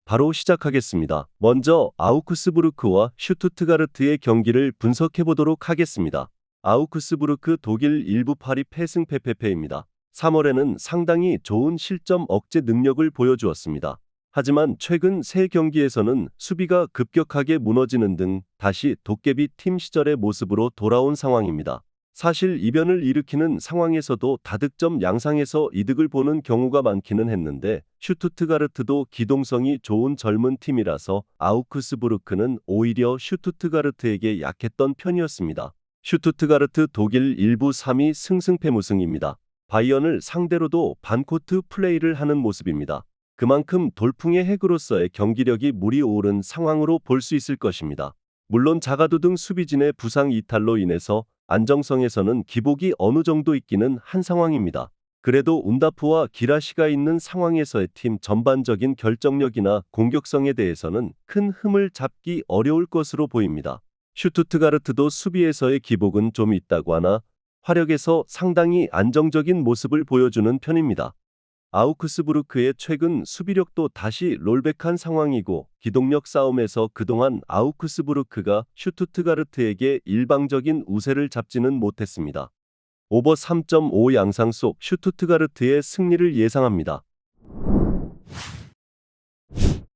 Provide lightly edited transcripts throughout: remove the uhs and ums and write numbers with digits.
바로 시작하겠습니다. 먼저 아우크스부르크와 슈투트가르트의 경기를 분석해 보도록 하겠습니다. 아우크스부르크 독일 1부 8위 패승 패패패입니다. 3월에는 상당히 좋은 실점 억제 능력을 보여주었습니다. 하지만 최근 세 경기에서는 수비가 급격하게 무너지는 등 다시 도깨비 팀 시절의 모습으로 돌아온 상황입니다. 사실 이변을 일으키는 상황에서도 다득점 양상에서 이득을 보는 경우가 많기는 했는데 슈투트가르트도 기동성이 좋은 젊은 팀이라서 아우크스부르크는 오히려 슈투트가르트에게 약했던 편이었습니다. 슈투트가르트 독일 1부 3위 승승패무승입니다. 바이언을 상대로도 반코트 플레이를 하는 모습입니다. 그만큼 돌풍의 핵으로서의 경기력이 물이 오른 상황으로 볼 수 있을 것입니다. 물론 자가두 등 수비진의 부상 이탈로 인해서 안정성에서는 기복이 어느 정도 있기는 한 상황입니다. 그래도 운다프와 기라시가 있는 상황에서의 팀 전반적인 결정력이나 공격성에 대해서는 큰 흠을 잡기 어려울 것으로 보입니다. 슈투트가르트도 수비에서의 기복은 좀 있다고 하나 화력에서 상당히 안정적인 모습을 보여주는 편입니다. 아우크스부르크의 최근 수비력도 다시 롤백한 상황이고 기동력 싸움에서 그동안 아우크스부르크가 슈투트가르트에게 일방적인 우세를 잡지는 못했습니다. 오버 3.5 양상 속 슈투트가르트의 승리를 예상합니다.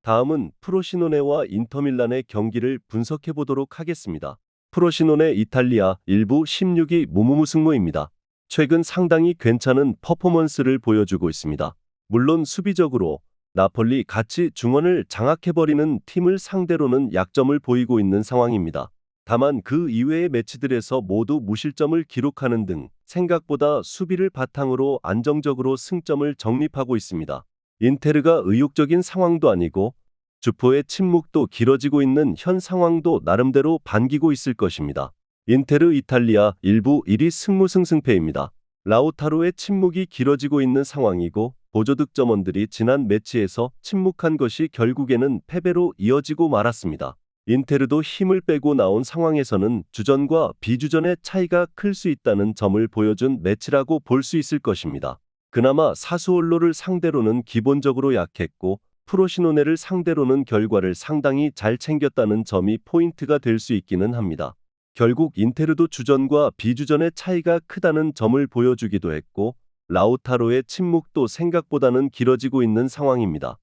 다음은 프로시노네와 인터밀란의 경기를 분석해 보도록 하겠습니다. 프로시노네 이탈리아 1부 16위 무무무승무입니다. 최근 상당히 괜찮은 퍼포먼스를 보여주고 있습니다. 물론 수비적으로 나폴리 같이 중원을 장악해버리는 팀을 상대로는 약점을 보이고 있는 상황입니다. 다만 그 이외의 매치들에서 모두 무실점을 기록하는 등 생각보다 수비를 바탕으로 안정적으로 승점을 정립하고 있습니다. 인테르가 의욕적인 상황도 아니고 주포의 침묵도 길어지고 있는 현 상황도 나름대로 반기고 있을 것입니다. 인테르 이탈리아 1부 1위 승무승승패입니다. 라우타로의 침묵이 길어지고 있는 상황이고 보조 득점원들이 지난 매치에서 침묵한 것이 결국에는 패배로 이어지고 말았습니다. 인테르도 힘을 빼고 나온 상황에서는 주전과 비주전의 차이가 클 수 있다는 점을 보여준 매치라고 볼 수 있을 것입니다. 그나마 사수올로를 상대로는 기본적으로 약했고 프로시노네를 상대로는 결과를 상당히 잘 챙겼다는 점이 포인트가 될 수 있기는 합니다. 결국 인테르도 주전과 비주전의 차이가 크다는 점을 보여주기도 했고 라우타로의 침묵도 생각보다는 길어지고 있는 상황입니다.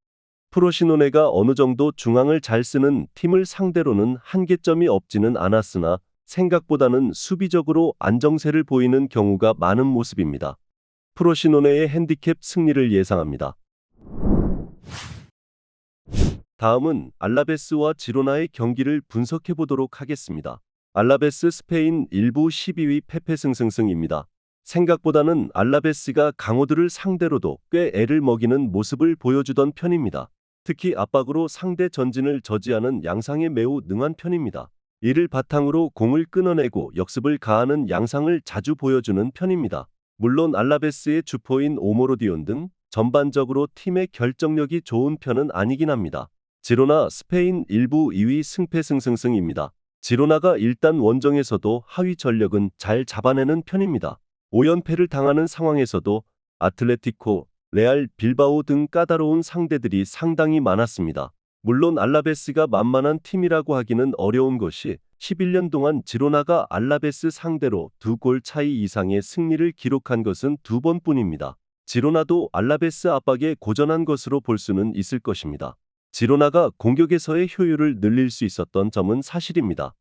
프로시노네가 어느 정도 중앙을 잘 쓰는 팀을 상대로는 한계점이 없지는 않았으나 생각보다는 수비적으로 안정세를 보이는 경우가 많은 모습입니다. 프로시노네의 핸디캡 승리를 예상합니다. 다음은 알라베스와 지로나의 경기를 분석해 보도록 하겠습니다. 알라베스 스페인 1부 12위 패패승승승입니다. 생각보다는 알라베스가 강호들을 상대로도 꽤 애를 먹이는 모습을 보여주던 편입니다. 특히 압박으로 상대 전진을 저지하는 양상에 매우 능한 편입니다. 이를 바탕으로 공을 끊어내고 역습을 가하는 양상을 자주 보여주는 편입니다. 물론 알라베스의 주포인 오모로디온 등 전반적으로 팀의 결정력이 좋은 편은 아니긴 합니다. 지로나 스페인 1부 2위 승패승승승입니다. 지로나가 일단 원정에서도 하위 전력은 잘 잡아내는 편입니다. 5연패를 당하는 상황에서도 아틀레티코, 레알 빌바오 등 까다로운 상대들이 상당히 많았습니다. 물론 알라베스가 만만한 팀이라고 하기는 어려운 것이 11년 동안 지로나가 알라베스 상대로 2골 차이 이상의 승리를 기록한 것은 2번뿐입니다. 지로나도 알라베스 압박에 고전한 것으로 볼 수는 있을 것입니다. 지로나가 공격에서의 효율을 늘릴 수 있었던 점은 사실입니다.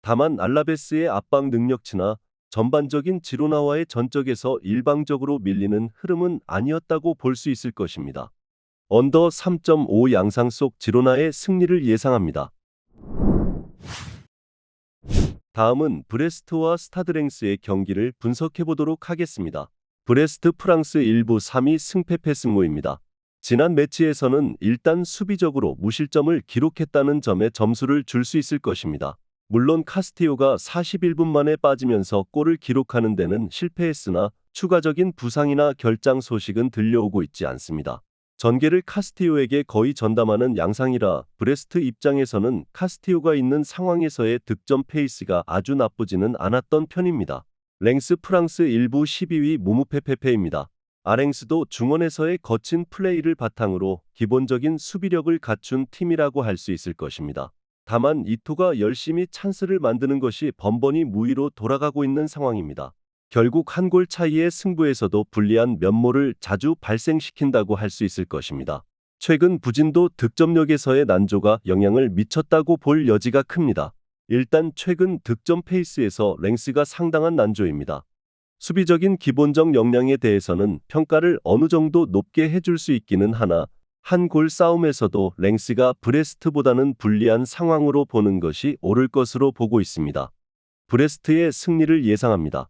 다만 알라베스의 압박 능력치나 전반적인 지로나와의 전적에서 일방적으로 밀리는 흐름은 아니었다고 볼 수 있을 것입니다. 언더 3.5 양상 속 지로나의 승리를 예상합니다. 다음은 브레스트와 스타드랭스의 경기를 분석해 보도록 하겠습니다. 브레스트 프랑스 1부 3위 승패패승무입니다. 지난 매치에서는 일단 수비적으로 무실점을 기록했다는 점에 점수를 줄 수 있을 것입니다. 물론 카스티오가 41분 만에 빠지면서 골을 기록하는 데는 실패했으나 추가적인 부상이나 결장 소식은 들려오고 있지 않습니다. 전개를 카스티오에게 거의 전담하는 양상이라 브레스트 입장에서는 카스티오가 있는 상황에서의 득점 페이스가 아주 나쁘지는 않았던 편입니다. 랭스 프랑스 1부 12위 무무패패패입니다. 아랭스도 중원에서의 거친 플레이를 바탕으로 기본적인 수비력을 갖춘 팀이라고 할 수 있을 것입니다. 다만 이토가 열심히 찬스를 만드는 것이 번번이 무위로 돌아가고 있는 상황입니다. 결국 한 골 차이의 승부에서도 불리한 면모를 자주 발생시킨다고 할 수 있을 것입니다. 최근 부진도 득점력에서의 난조가 영향을 미쳤다고 볼 여지가 큽니다. 일단 최근 득점 페이스에서 랭스가 상당한 난조입니다. 수비적인 기본적 역량에 대해서는 평가를 어느 정도 높게 해줄 수 있기는 하나 한 골 싸움에서도 랭스가 브레스트보다는 불리한 상황으로 보는 것이 옳을 것으로 보고 있습니다. 브레스트의 승리를 예상합니다.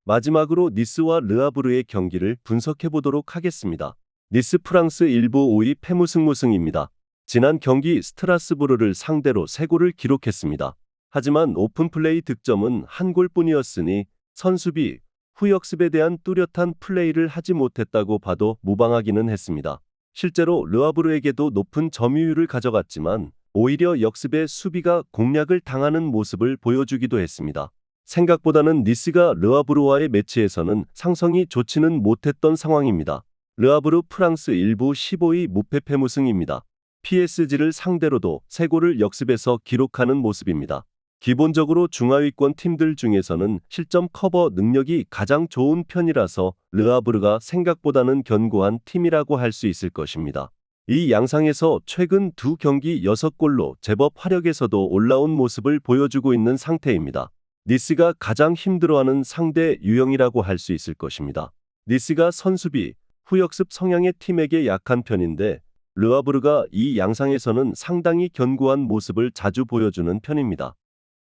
마지막으로 니스와 르아브르의 경기를 분석해 보도록 하겠습니다. 니스 프랑스 1부 5위 패무승무승입니다. 지난 경기 스트라스부르를 상대로 3골을 기록했습니다. 하지만 오픈플레이 득점은 한 골뿐이었으니 선수비, 후역습에 대한 뚜렷한 플레이를 하지 못했다고 봐도 무방하기는 했습니다. 실제로 르아브르에게도 높은 점유율을 가져갔지만 오히려 역습의 수비가 공략을 당하는 모습을 보여주기도 했습니다. 생각보다는 니스가 르아브르와의 매치에서는 상성이 좋지는 못했던 상황입니다. 르아브르 프랑스 1부 15위 무패 패무승입니다. PSG를 상대로도 3골을 역습에서 기록하는 모습입니다. 기본적으로 중하위권 팀들 중에서는 실점 커버 능력이 가장 좋은 편이라서 르아브르가 생각보다는 견고한 팀이라고 할 수 있을 것입니다. 이 양상에서 최근 두 경기 6골로 제법 화력에서도 올라온 모습을 보여주고 있는 상태입니다. 니스가 가장 힘들어하는 상대 유형이라고 할 수 있을 것입니다. 니스가 선수비, 후역습 성향의 팀에게 약한 편인데 르아브르가 이 양상에서는 상당히 견고한 모습을 자주 보여주는 편입니다.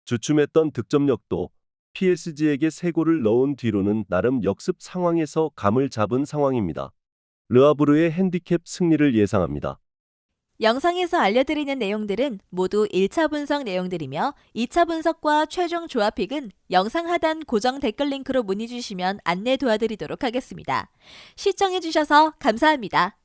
주춤했던 득점력도 PSG에게 3골을 넣은 뒤로는 나름 역습 상황에서 감을 잡은 상황입니다. 르아브르의 핸디캡 승리를 예상합니다. 영상에서 알려드리는 내용들은 모두 1차 분석 내용들이며 2차 분석과 최종 조합픽은 영상 하단 고정 댓글 링크로 문의 주시면 안내 도와드리도록 하겠습니다. 시청해주셔서 감사합니다.